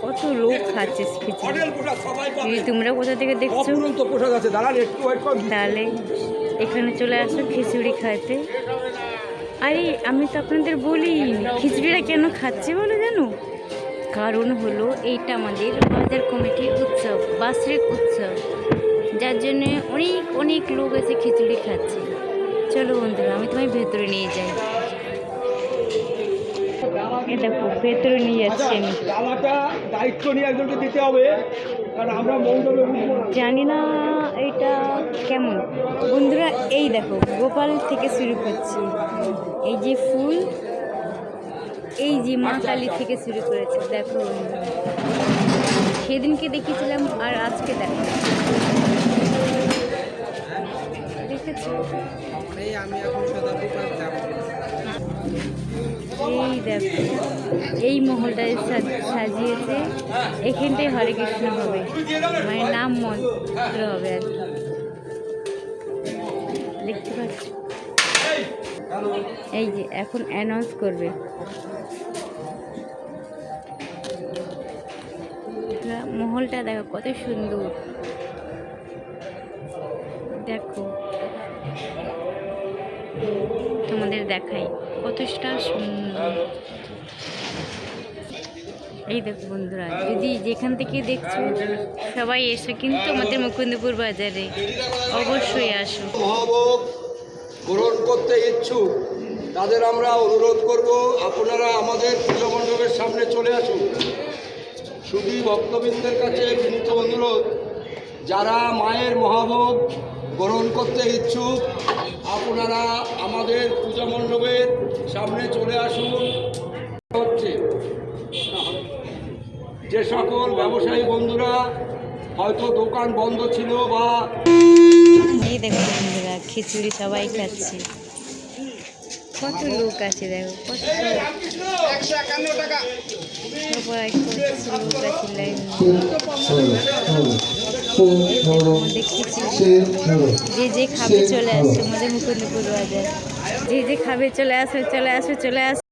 কত লোক খাচ্ছে খিচুড়ি। তোমরা কোথা থেকে দেখছো তাহলে এখানে চলে আসো খিচুড়ি খাইতে। আরে আমি তো আপনাদের বলি খিচুড়িটা কেন খাচ্ছে বলো জানো? কারণ হলো এইটা আমাদের বাজার কমিটির উৎসব, বার্ষিক উৎসব, যার জন্যে অনেক অনেক লোক এসে খিচুড়ি খাচ্ছে। চলো বন্ধুরা আমি তোমায় ভেতরে নিয়ে যাই। এ দেখো ভেতরে নিয়ে যাচ্ছি আমি। দায়িত্ব নিয়ে একজনকে দিতে হবে, কারণ আমরা জানি না এটা কেমন। বন্ধুরা এই দেখো গোপাল থেকে শুরু করছি, এই যে ফুল, এই যে মা কালী থেকে শুরু করেছে। দেখো সেদিনকে দেখিয়েছিলাম আর আজকে দেখো, দেখেছো? এই দেখো এই মহলটায় সাজিয়েছে, এখানটায় হরে কৃষ্ণ হবে, মানে নাম মন্ত্র হবে আর কি। দেখতে পাচ্ছ এই যে এখন অ্যানাউন্স করবে। মহলটা দেখো কত সুন্দর, দেখো তোমাদের দেখাই কতটা সুন্দর। এই দেখো বন্ধুরা, যদি যেখান থেকে দেখছো সবাই এসো কিন্তু আমাদের মুকুন্দপুর বাজারে অবশ্যই আসো। মহাভোগ গ্রহণ করতে ইচ্ছুক তাদের আমরা অনুরোধ করব, আপনারা আমাদের পুজো মণ্ডপের সামনে চলে আসুন। শুধু ভক্তবৃন্দের কাছে বিনীত অনুরোধ, যারা মায়ের মহাভোগ গ্রহণ করতে ইচ্ছুক আপনারা আমাদের পূজা মণ্ডপের সামনে চলে আসুন। হচ্ছে যে সকল ব্যবসায়ী বন্ধুরা হয়তো দোকান বন্ধ ছিল বা এই দেখো বন্ধুরা খিচুড়ি সবাই খাচ্ছে, কত লোক আছে দেখো, কত লোক আছে লাইন। যে যে খাবে চলে আসছে আমাদের মুকুন্দপুর বাজার, যে যে খাবে চলে আসো চলে আসো চলে আসো।